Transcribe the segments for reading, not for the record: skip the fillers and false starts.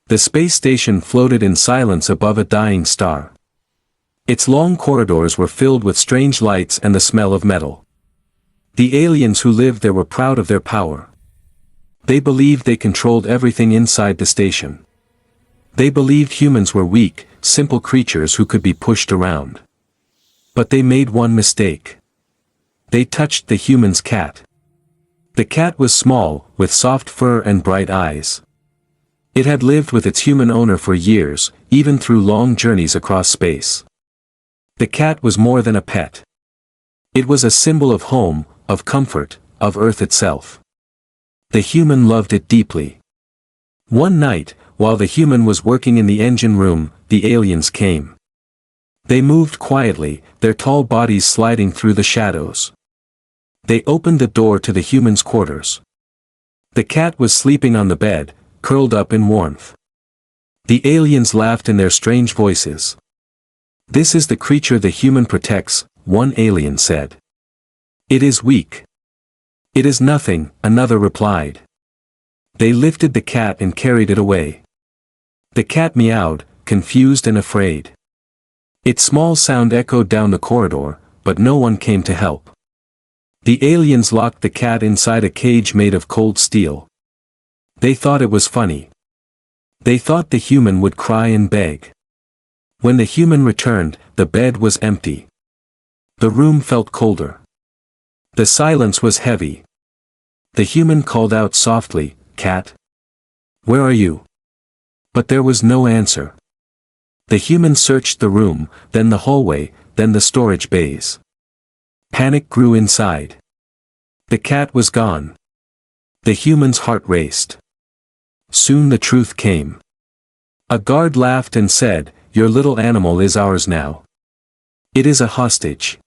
The space station floated in silence above a dying star. Its long corridors were filled with strange lights and the smell of metal. The aliens who lived there were proud of their power. They believed they controlled everything inside the station. They believed humans were weak, simple creatures who could be pushed around. But they made one mistake. They touched the human's cat. The cat was small, with soft fur and bright eyes. It had lived with its human owner for years, even through long journeys across space. The cat was more than a pet. It was a symbol of home, of comfort, of Earth itself. The human loved it deeply. One night, while the human was working in the engine room, the aliens came. They moved quietly, their tall bodies sliding through the shadows. They opened the door to the human's quarters. The cat was sleeping on the bed, curled up in warmth. The aliens laughed in their strange voices. "This is the creature the human protects," one alien said. "It is weak." "It is nothing," another replied. They lifted the cat and carried it away. The cat meowed, confused and afraid. Its small sound echoed down the corridor, but no one came to help. The aliens locked the cat inside a cage made of cold steel. They thought it was funny. They thought the human would cry and beg. When the human returned, the bed was empty. The room felt colder. The silence was heavy. The human called out softly, "Cat? Where are you?" But there was no answer. The human searched the room, then the hallway, then the storage bays. Panic grew inside. The cat was gone. The human's heart raced. Soon the truth came. A guard laughed and said, "Your little animal is ours now. It is a hostage.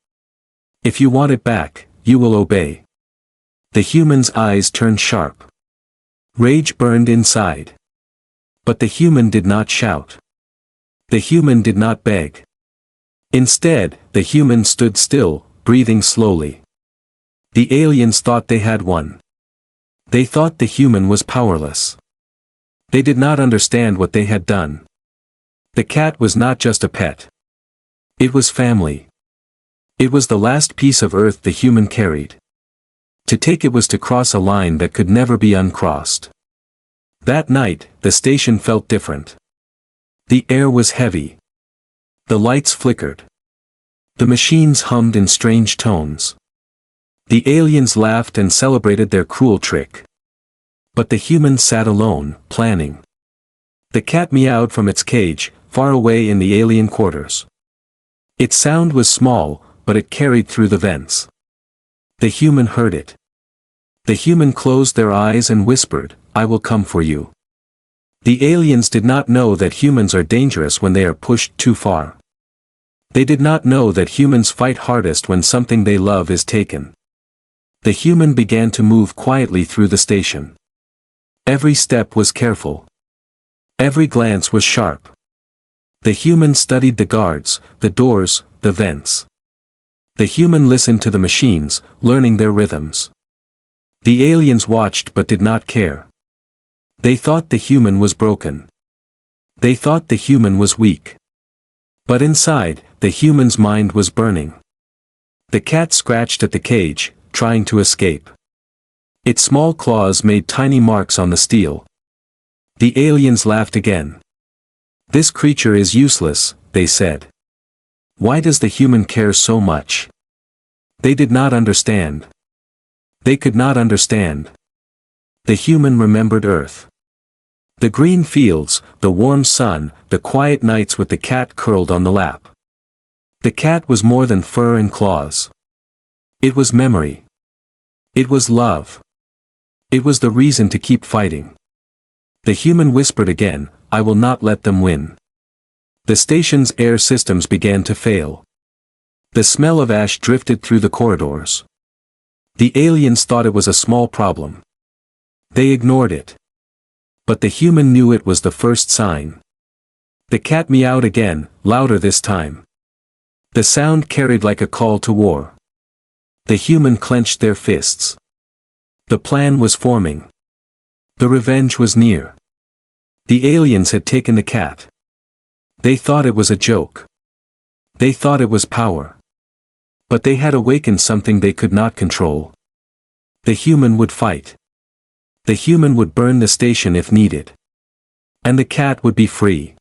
If you want it back, you will obey." The human's eyes turned sharp. Rage burned inside. But the human did not shout. The human did not beg. Instead, the human stood still, breathing slowly. The aliens thought they had won. They thought the human was powerless. They did not understand what they had done. The cat was not just a pet. It was family. It was the last piece of Earth the human carried. To take it was to cross a line that could never be uncrossed. That night, the station felt different. The air was heavy. The lights flickered. The machines hummed in strange tones. The aliens laughed and celebrated their cruel trick. But the human sat alone, planning. The cat meowed from its cage, far away in the alien quarters. Its sound was small, but it carried through the vents. The human heard it. The human closed their eyes and whispered, "I will come for you." The aliens did not know that humans are dangerous when they are pushed too far. They did not know that humans fight hardest when something they love is taken. The human began to move quietly through the station. Every step was careful. Every glance was sharp. The human studied the guards, the doors, the vents. The human listened to the machines, learning their rhythms. The aliens watched but did not care. They thought the human was broken. They thought the human was weak. But inside, the human's mind was burning. The cat scratched at the cage, trying to escape. Its small claws made tiny marks on the steel. The aliens laughed again. "This creature is useless," they said. "Why does the human care so much?" They did not understand. They could not understand. The human remembered Earth. The green fields, the warm sun, the quiet nights with the cat curled on the lap. The cat was more than fur and claws. It was memory. It was love. It was the reason to keep fighting. The human whispered again, "I will not let them win." The station's air systems began to fail. The smell of ash drifted through the corridors. The aliens thought it was a small problem. They ignored it. But the human knew it was the first sign. The cat meowed again, louder this time. The sound carried like a call to war. The human clenched their fists. The plan was forming. The revenge was near. The aliens had taken the cat. They thought it was a joke. They thought it was power. But they had awakened something they could not control. The human would fight. The human would burn the station if needed. And the cat would be free.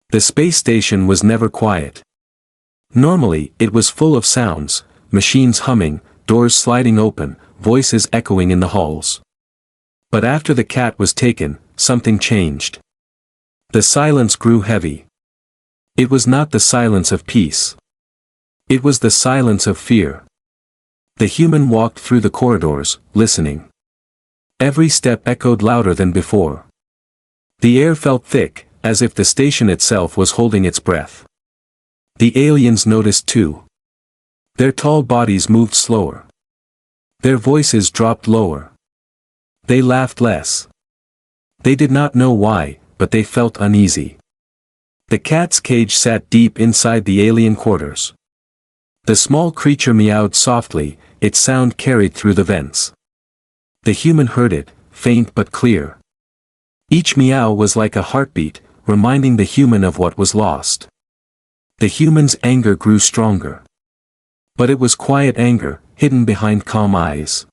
The space station was never quiet. Normally, it was full of sounds, machines humming, doors sliding open, voices echoing in the halls. But after the cat was taken, something changed. The silence grew heavy. It was not the silence of peace. It was the silence of fear. The human walked through the corridors, listening. Every step echoed louder than before. The air felt thick, as if the station itself was holding its breath. The aliens noticed too. Their tall bodies moved slower. Their voices dropped lower. They laughed less. They did not know why, but they felt uneasy. The cat's cage sat deep inside the alien quarters. The small creature meowed softly, its sound carried through the vents. The human heard it, faint but clear. Each meow was like a heartbeat, reminding the human of what was lost. The human's anger grew stronger. But it was quiet anger, hidden behind calm eyes.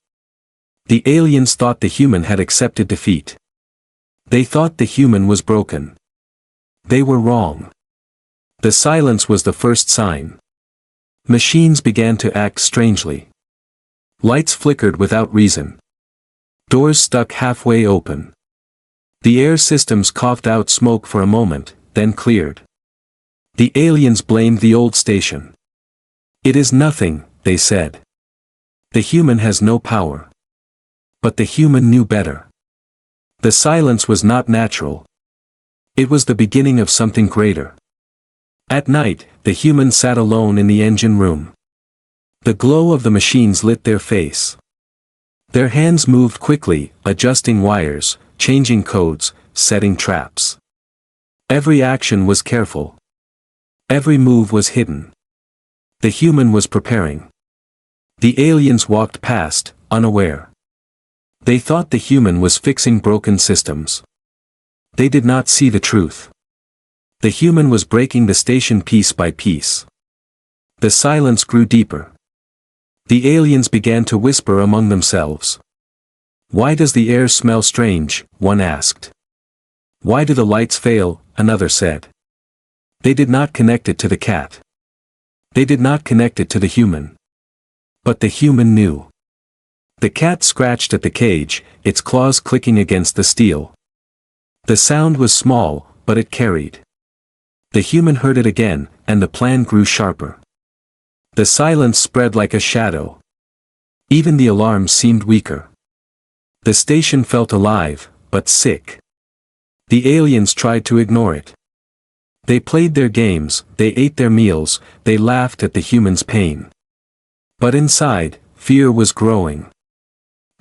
The aliens thought the human had accepted defeat. They thought the human was broken. They were wrong. The silence was the first sign. Machines began to act strangely. Lights flickered without reason. Doors stuck halfway open. The air systems coughed out smoke for a moment, then cleared. The aliens blamed the old station. It is nothing, they said. The human has no power. But the human knew better. The silence was not natural. It was the beginning of something greater. At night, the human sat alone in the engine room. The glow of the machines lit their face. Their hands moved quickly, adjusting wires, changing codes, setting traps. Every action was careful. Every move was hidden. The human was preparing. The aliens walked past, unaware. They thought the human was fixing broken systems. They did not see the truth. The human was breaking the station piece by piece. The silence grew deeper. The aliens began to whisper among themselves. Why does the air smell strange? One asked. Why do the lights fail? Another said. They did not connect it to the cat. They did not connect it to the human. But the human knew. The cat scratched at the cage, its claws clicking against the steel. The sound was small, but it carried. The human heard it again, and the plan grew sharper. The silence spread like a shadow. Even the alarm seemed weaker. The station felt alive, but sick. The aliens tried to ignore it. They played their games, they ate their meals, they laughed at the human's pain. But inside, fear was growing.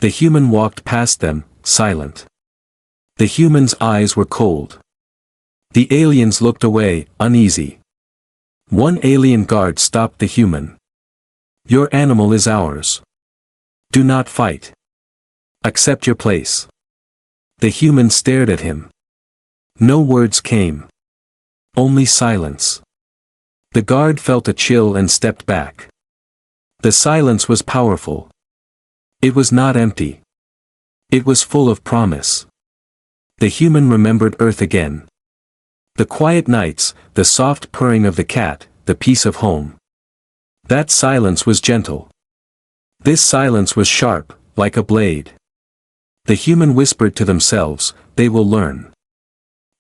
The human walked past them, silent. The human's eyes were cold. The aliens looked away, uneasy. One alien guard stopped the human. Your animal is ours. Do not fight. Accept your place. The human stared at him. No words came. Only silence. The guard felt a chill and stepped back. The silence was powerful. It was not empty. It was full of promise. The human remembered Earth again. The quiet nights, the soft purring of the cat, the peace of home. That silence was gentle. This silence was sharp, like a blade. The human whispered to themselves, they will learn.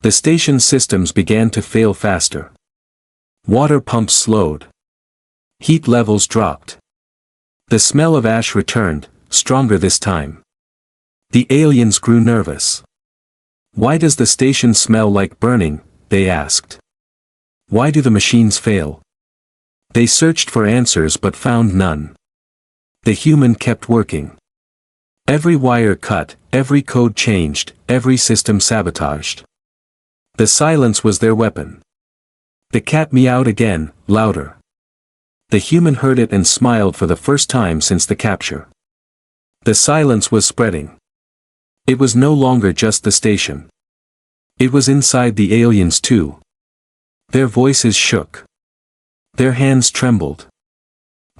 The station systems began to fail faster. Water pumps slowed. Heat levels dropped. The smell of ash returned, stronger this time. The aliens grew nervous. Why does the station smell like burning? They asked. Why do the machines fail? They searched for answers but found none. The human kept working. Every wire cut, every code changed, every system sabotaged. The silence was their weapon. The cat meowed again, louder. The human heard it and smiled for the first time since the capture. The silence was spreading. It was no longer just the station. It was inside the aliens too. Their voices shook. Their hands trembled.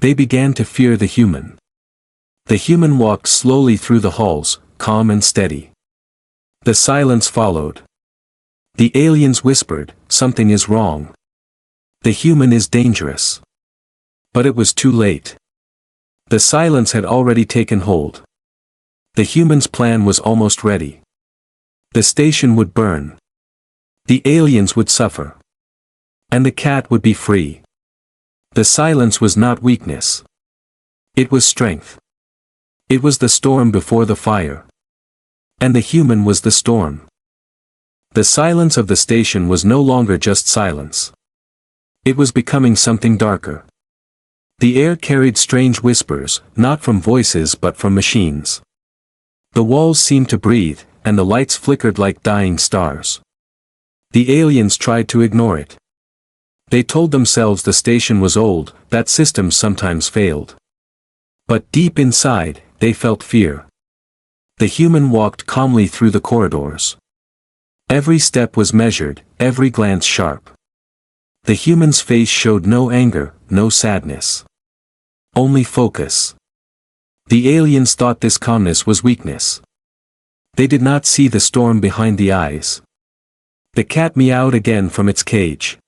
They began to fear the human. The human walked slowly through the halls, calm and steady. The silence followed. The aliens whispered, "Something is wrong. The human is dangerous." But it was too late. The silence had already taken hold. The human's plan was almost ready. The station would burn. The aliens would suffer. And the cat would be free. The silence was not weakness. It was strength. It was the storm before the fire. And the human was the storm. The silence of the station was no longer just silence. It was becoming something darker. The air carried strange whispers, not from voices but from machines. The walls seemed to breathe, and the lights flickered like dying stars. The aliens tried to ignore it. They told themselves the station was old, that systems sometimes failed. But deep inside, they felt fear. The human walked calmly through the corridors. Every step was measured, every glance sharp. The human's face showed no anger, no sadness. Only focus. The aliens thought this calmness was weakness. They did not see the storm behind the eyes. The cat meowed again from its cage.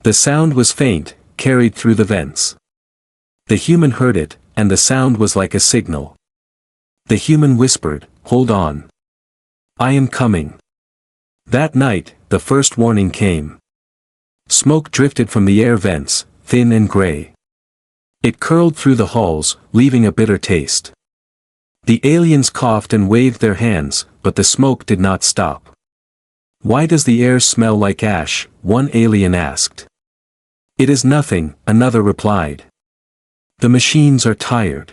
The sound was faint, carried through the vents. The human heard it, and the sound was like a signal. The human whispered, "Hold on. I am coming." That night, the first warning came. Smoke drifted from the air vents, thin and gray. It curled through the halls, leaving a bitter taste. The aliens coughed and waved their hands, but the smoke did not stop. "Why does the air smell like ash?" one alien asked. "It is nothing," another replied. "The machines are tired."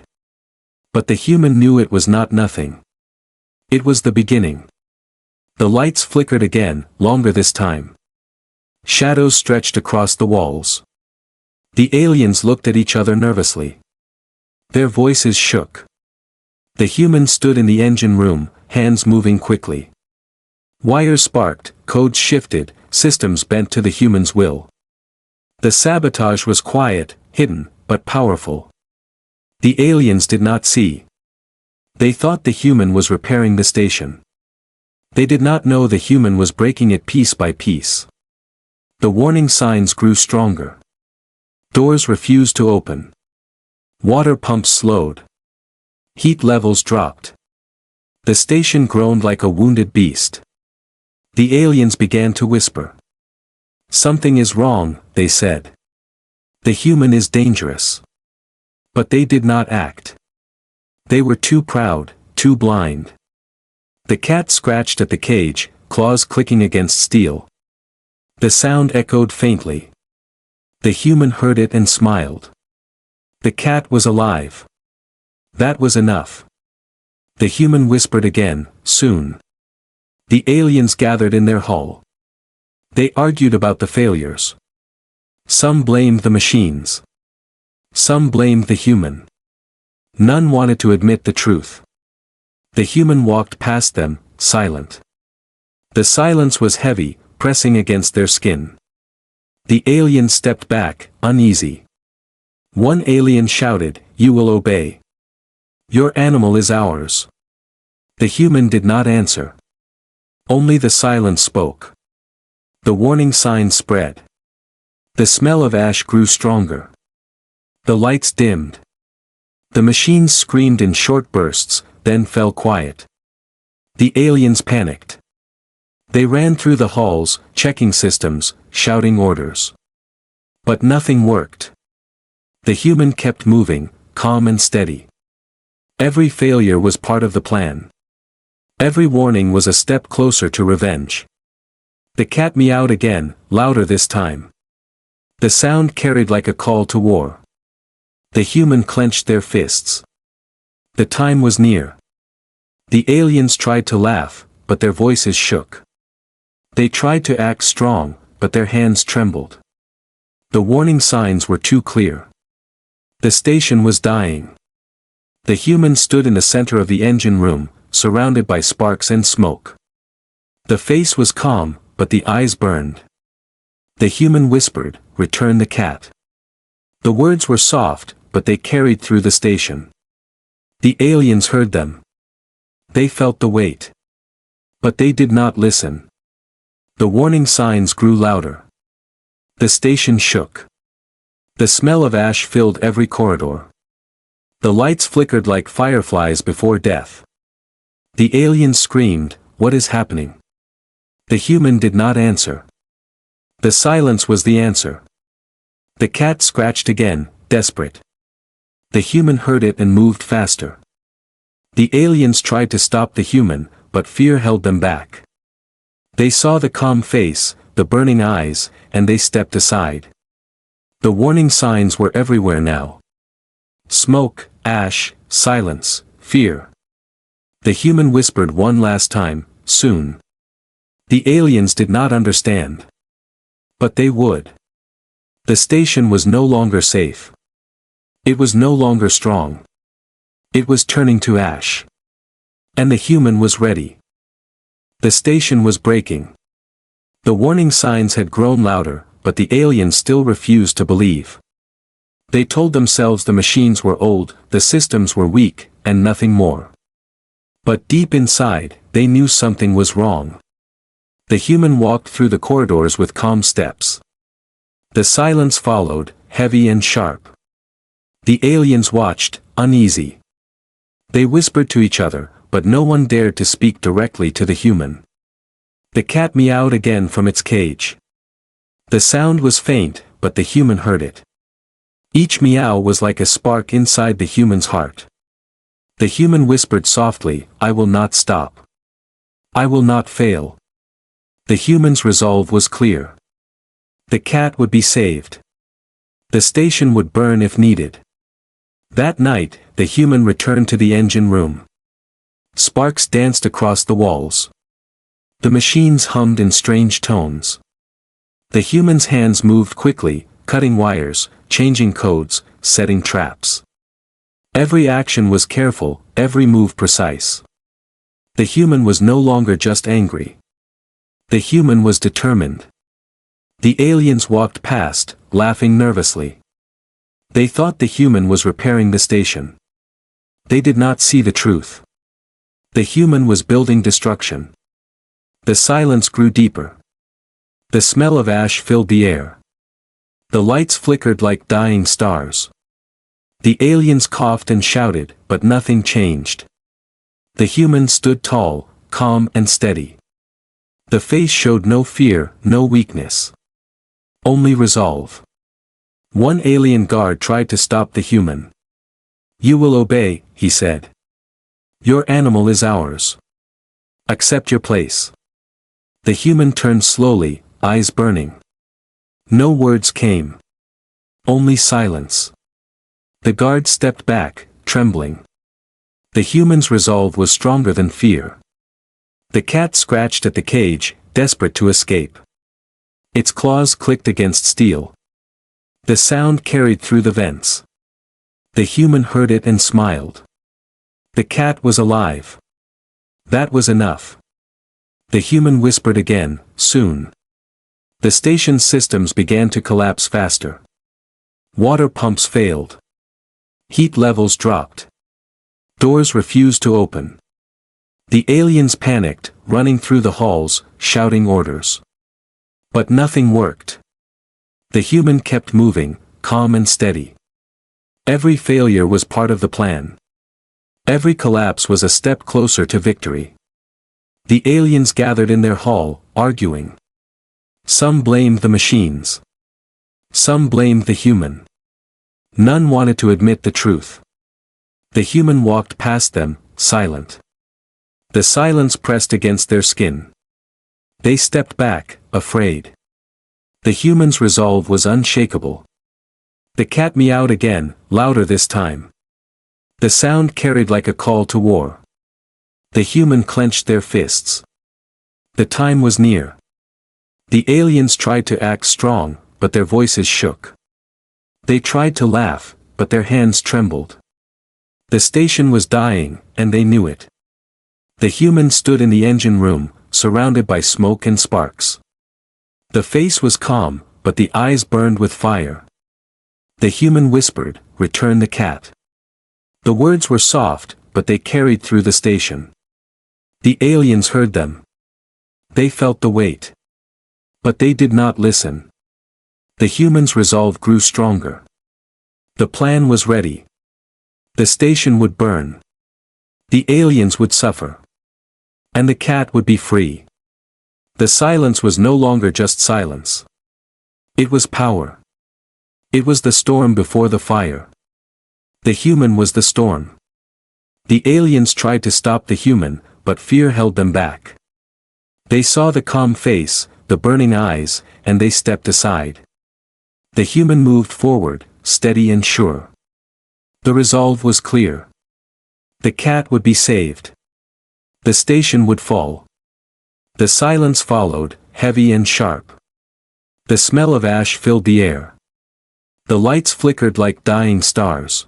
But the human knew it was not nothing. It was the beginning. The lights flickered again, longer this time. Shadows stretched across the walls. The aliens looked at each other nervously. Their voices shook. The human stood in the engine room, hands moving quickly. Wires sparked, codes shifted, systems bent to the human's will. The sabotage was quiet, hidden, but powerful. The aliens did not see. They thought the human was repairing the station. They did not know the human was breaking it piece by piece. The warning signs grew stronger. Doors refused to open. Water pumps slowed. Heat levels dropped. The station groaned like a wounded beast. The aliens began to whisper. "Something is wrong," they said. "The human is dangerous." But they did not act. They were too proud, too blind. The cat scratched at the cage, claws clicking against steel. The sound echoed faintly. The human heard it and smiled. The cat was alive. That was enough. The human whispered again, "Soon." The aliens gathered in their hall. They argued about the failures. Some blamed the machines. Some blamed the human. None wanted to admit the truth. The human walked past them, silent. The silence was heavy, pressing against their skin. The aliens stepped back, uneasy. One alien shouted, "You will obey. Your animal is ours." The human did not answer. Only the silence spoke. The warning signs spread. The smell of ash grew stronger. The lights dimmed. The machines screamed in short bursts, then fell quiet. The aliens panicked. They ran through the halls, checking systems, shouting orders. But nothing worked. The human kept moving, calm and steady. Every failure was part of the plan. Every warning was a step closer to revenge. The cat meowed again, louder this time. The sound carried like a call to war. The human clenched their fists. The time was near. The aliens tried to laugh, but their voices shook. They tried to act strong, but their hands trembled. The warning signs were too clear. The station was dying. The human stood in the center of the engine room, surrounded by sparks and smoke. The face was calm, but the eyes burned. The human whispered, "Return the cat." The words were soft, but they carried through the station. The aliens heard them. They felt the weight. But they did not listen. The warning signs grew louder. The station shook. The smell of ash filled every corridor. The lights flickered like fireflies before death. The aliens screamed, "What is happening?" The human did not answer. The silence was the answer. The cat scratched again, desperate. The human heard it and moved faster. The aliens tried to stop the human, but fear held them back. They saw the calm face, the burning eyes, and they stepped aside. The warning signs were everywhere now. Smoke, ash, silence, fear. The human whispered one last time, "Soon." The aliens did not understand. But they would. The station was no longer safe. It was no longer strong. It was turning to ash. And the human was ready. The station was breaking. The warning signs had grown louder, but the aliens still refused to believe. They told themselves the machines were old, the systems were weak, and nothing more. But deep inside, they knew something was wrong. The human walked through the corridors with calm steps. The silence followed, heavy and sharp. The aliens watched, uneasy. They whispered to each other, but no one dared to speak directly to the human. The cat meowed again from its cage. The sound was faint, but the human heard it. Each meow was like a spark inside the human's heart. The human whispered softly, "I will not stop. I will not fail." The human's resolve was clear. The cat would be saved. The station would burn if needed. That night, the human returned to the engine room. Sparks danced across the walls. The machines hummed in strange tones. The human's hands moved quickly, cutting wires, changing codes, setting traps. Every action was careful, every move precise. The human was no longer just angry. The human was determined. The aliens walked past, laughing nervously. They thought the human was repairing the station. They did not see the truth. The human was building destruction. The silence grew deeper. The smell of ash filled the air. The lights flickered like dying stars. The aliens coughed and shouted, but nothing changed. The human stood tall, calm and steady. The face showed no fear, no weakness. Only resolve. One alien guard tried to stop the human. "You will obey," he said. "Your animal is ours. Accept your place." The human turned slowly, eyes burning. No words came. Only silence. The guard stepped back, trembling. The human's resolve was stronger than fear. The cat scratched at the cage, desperate to escape. Its claws clicked against steel. The sound carried through the vents. The human heard it and smiled. The cat was alive. That was enough. The human whispered again, "Soon." The station's systems began to collapse faster. Water pumps failed. Heat levels dropped. Doors refused to open. The aliens panicked, running through the halls, shouting orders. But nothing worked. The human kept moving, calm and steady. Every failure was part of the plan. Every collapse was a step closer to victory. The aliens gathered in their hall, arguing. Some blamed the machines. Some blamed the human. None wanted to admit the truth. The human walked past them, silent. The silence pressed against their skin. They stepped back, afraid. The human's resolve was unshakable. The cat meowed again, louder this time. The sound carried like a call to war. The human clenched their fists. The time was near. The aliens tried to act strong, but their voices shook. They tried to laugh, but their hands trembled. The station was dying, and they knew it. The human stood in the engine room, surrounded by smoke and sparks. The face was calm, but the eyes burned with fire. The human whispered, "Return the cat." The words were soft, but they carried through the station. The aliens heard them. They felt the weight. But they did not listen. The humans' resolve grew stronger. The plan was ready. The station would burn. The aliens would suffer. And the cat would be free. The silence was no longer just silence. It was power. It was the storm before the fire. The human was the storm. The aliens tried to stop the human, but fear held them back. They saw the calm face, the burning eyes, and they stepped aside. The human moved forward, steady and sure. The resolve was clear. The cat would be saved. The station would fall. The silence followed, heavy and sharp. The smell of ash filled the air. The lights flickered like dying stars.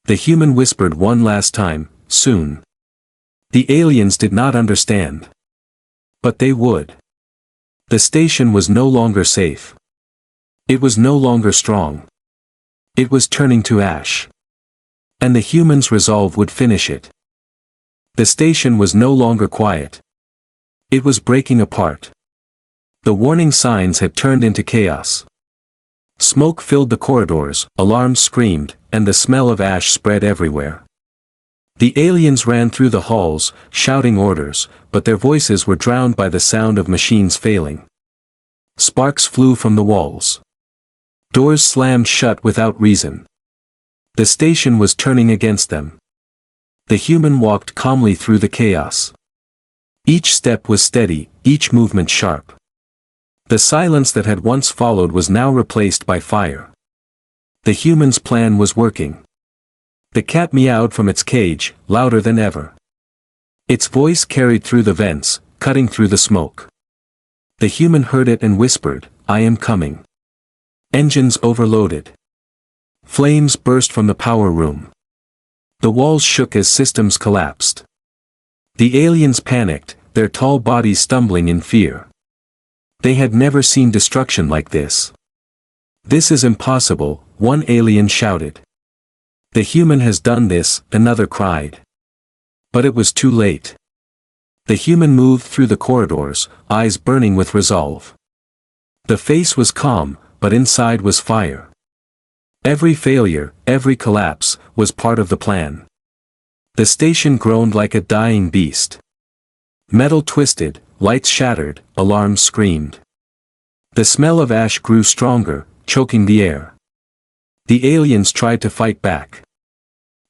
The human whispered one last time, "Soon." The aliens did not understand. But they would. The station was no longer safe. It was no longer strong. It was turning to ash. And the humans' resolve would finish it. The station was no longer quiet. It was breaking apart. The warning signs had turned into chaos. Smoke filled the corridors, alarms screamed, and the smell of ash spread everywhere. The aliens ran through the halls, shouting orders, but their voices were drowned by the sound of machines failing. Sparks flew from the walls. Doors slammed shut without reason. The station was turning against them. The human walked calmly through the chaos. Each step was steady, each movement sharp. The silence that had once followed was now replaced by fire. The human's plan was working. The cat meowed from its cage, louder than ever. Its voice carried through the vents, cutting through the smoke. The human heard it and whispered, "I am coming." Engines overloaded. Flames burst from the power room. The walls shook as systems collapsed. The aliens panicked, their tall bodies stumbling in fear. They had never seen destruction like this. "This is impossible," one alien shouted. "The human has done this," another cried. But it was too late. The human moved through the corridors, eyes burning with resolve. The face was calm, but inside was fire. Every failure, every collapse, was part of the plan. The station groaned like a dying beast. Metal twisted, lights shattered, alarms screamed. The smell of ash grew stronger, choking the air. The aliens tried to fight back.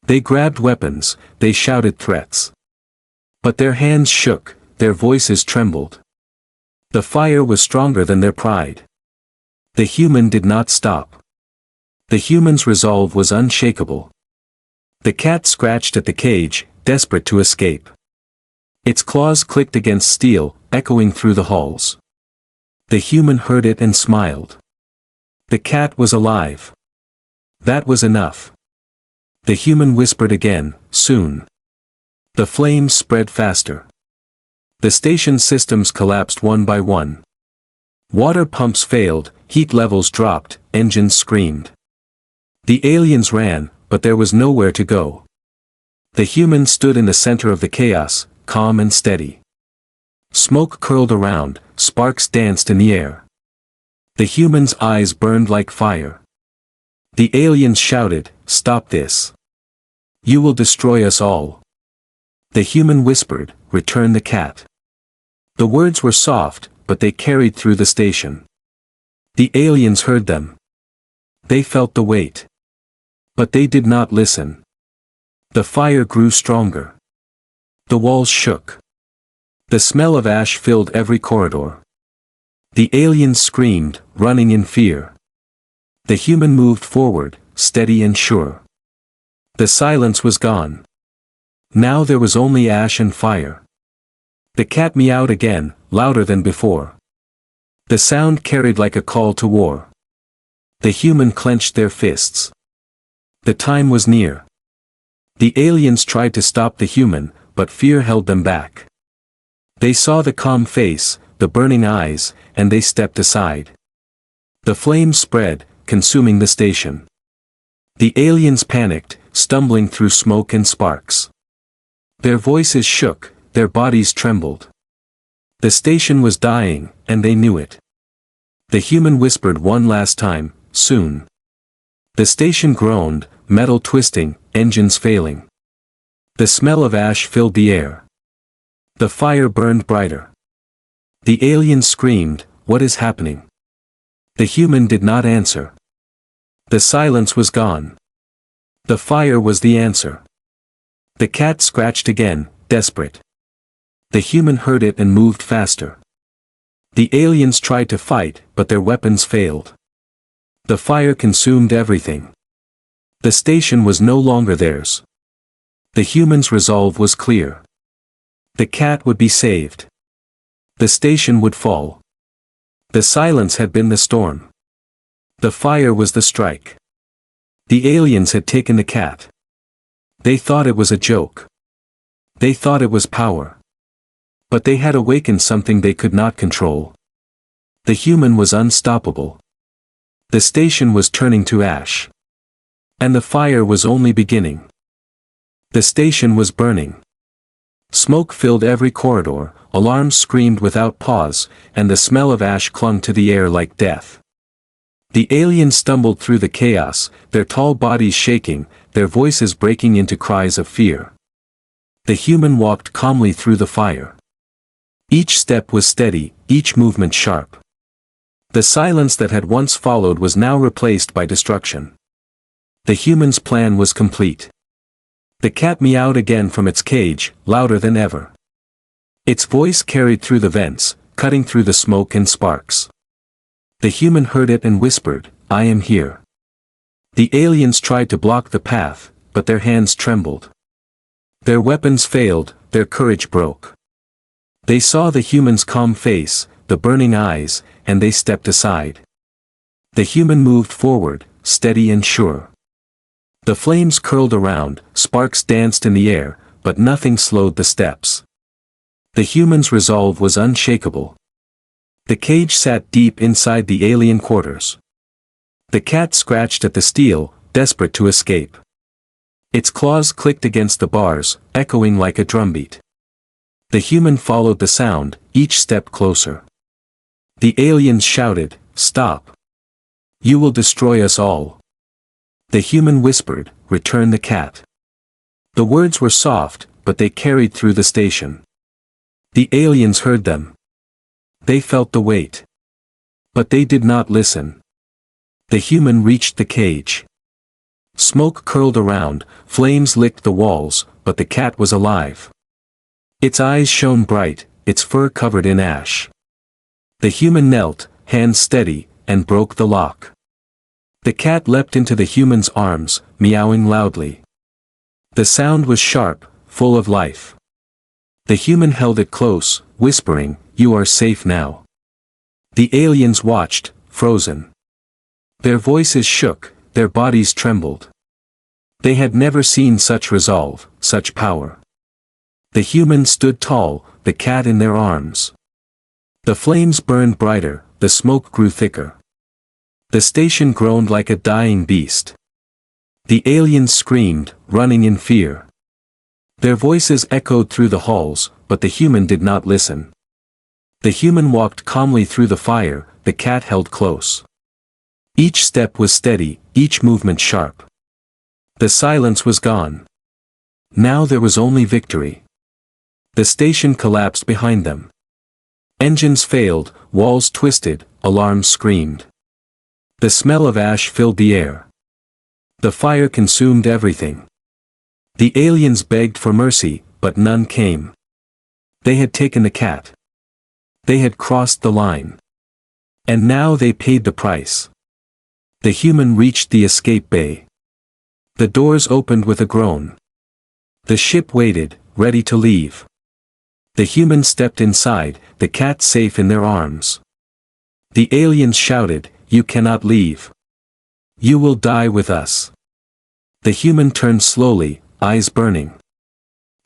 They grabbed weapons, they shouted threats. But their hands shook, their voices trembled. The fire was stronger than their pride. The human did not stop. The human's resolve was unshakable. The cat scratched at the cage, desperate to escape. Its claws clicked against steel, echoing through the halls. The human heard it and smiled. The cat was alive. That was enough. The human whispered again, "Soon." The flames spread faster. The station systems collapsed one by one. Water pumps failed, heat levels dropped, engines screamed. The aliens ran, but there was nowhere to go. The human stood in the center of the chaos, calm and steady. Smoke curled around, sparks danced in the air. The human's eyes burned like fire. The aliens shouted, "Stop this. You will destroy us all." The human whispered, "Return the cat." The words were soft, but they carried through the station. The aliens heard them. They felt the weight. But they did not listen. The fire grew stronger. The walls shook. The smell of ash filled every corridor. The aliens screamed, running in fear. The human moved forward, steady and sure. The silence was gone. Now there was only ash and fire. The cat meowed again, louder than before. The sound carried like a call to war. The human clenched their fists. The time was near. The aliens tried to stop the human, but fear held them back. They saw the calm face, the burning eyes, and they stepped aside. The flames spread, consuming the station. The aliens panicked, stumbling through smoke and sparks. Their voices shook, their bodies trembled. The station was dying, and they knew it. The human whispered one last time, "Soon." The station groaned, metal twisting, engines failing. The smell of ash filled the air. The fire burned brighter. The aliens screamed, "What is happening?" The human did not answer. The silence was gone. The fire was the answer. The cat scratched again, desperate. The human heard it and moved faster. The aliens tried to fight, but their weapons failed. The fire consumed everything. The station was no longer theirs. The human's resolve was clear. The cat would be saved. The station would fall. The silence had been the storm. The fire was the strike. The aliens had taken the cat. They thought it was a joke. They thought it was power. But they had awakened something they could not control. The human was unstoppable. The station was turning to ash. And the fire was only beginning. The station was burning. Smoke filled every corridor, alarms screamed without pause, and the smell of ash clung to the air like death. The aliens stumbled through the chaos, their tall bodies shaking, their voices breaking into cries of fear. The human walked calmly through the fire. Each step was steady, each movement sharp. The silence that had once followed was now replaced by destruction. The human's plan was complete. The cat meowed again from its cage, louder than ever. Its voice carried through the vents, cutting through the smoke and sparks. The human heard it and whispered, "I am here." The aliens tried to block the path, but their hands trembled. Their weapons failed, their courage broke. They saw the human's calm face, the burning eyes, and they stepped aside. The human moved forward, steady and sure. The flames curled around, sparks danced in the air, but nothing slowed the steps. The human's resolve was unshakable. The cage sat deep inside the alien quarters. The cat scratched at the steel, desperate to escape. Its claws clicked against the bars, echoing like a drumbeat. The human followed the sound, each step closer. The aliens shouted, "Stop! You will destroy us all." The human whispered, "Return the cat." The words were soft, but they carried through the station. The aliens heard them. They felt the weight. But they did not listen. The human reached the cage. Smoke curled around, flames licked the walls, but the cat was alive. Its eyes shone bright, its fur covered in ash. The human knelt, hands steady, and broke the lock. The cat leapt into the human's arms, meowing loudly. The sound was sharp, full of life. The human held it close, whispering, "You are safe now." The aliens watched, frozen. Their voices shook, their bodies trembled. They had never seen such resolve, such power. The human stood tall, the cat in their arms. The flames burned brighter, the smoke grew thicker. The station groaned like a dying beast. The aliens screamed, running in fear. Their voices echoed through the halls, but the human did not listen. The human walked calmly through the fire, the cat held close. Each step was steady, each movement sharp. The silence was gone. Now there was only victory. The station collapsed behind them. Engines failed, walls twisted, alarms screamed. The smell of ash filled the air. The fire consumed everything. The aliens begged for mercy, but none came. They had taken the cat. They had crossed the line. And now they paid the price. The human reached the escape bay. The doors opened with a groan. The ship waited, ready to leave. The human stepped inside, the cat safe in their arms. The aliens shouted, "You cannot leave. You will die with us." The human turned slowly, eyes burning.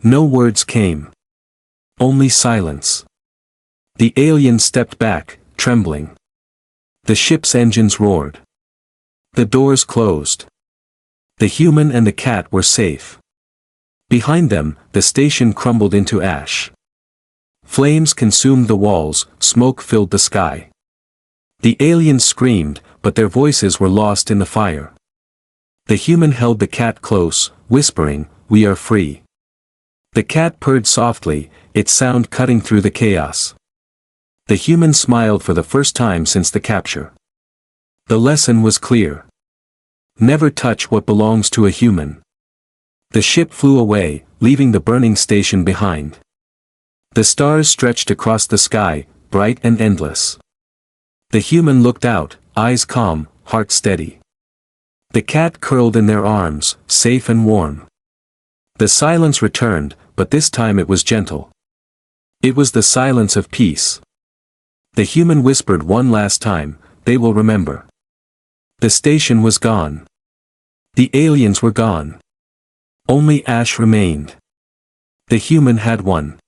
No words came. Only silence. The aliens stepped back, trembling. The ship's engines roared. The doors closed. The human and the cat were safe. Behind them, the station crumbled into ash. Flames consumed the walls, smoke filled the sky. The aliens screamed, but their voices were lost in the fire. The human held the cat close, whispering, "We are free." The cat purred softly, its sound cutting through the chaos. The human smiled for the first time since the capture. The lesson was clear. Never touch what belongs to a human. The ship flew away, leaving the burning station behind. The stars stretched across the sky, bright and endless. The human looked out, eyes calm, heart steady. The cat curled in their arms, safe and warm. The silence returned, but this time it was gentle. It was the silence of peace. The human whispered one last time, "They will remember." The station was gone. The aliens were gone. Only ash remained. The human had won.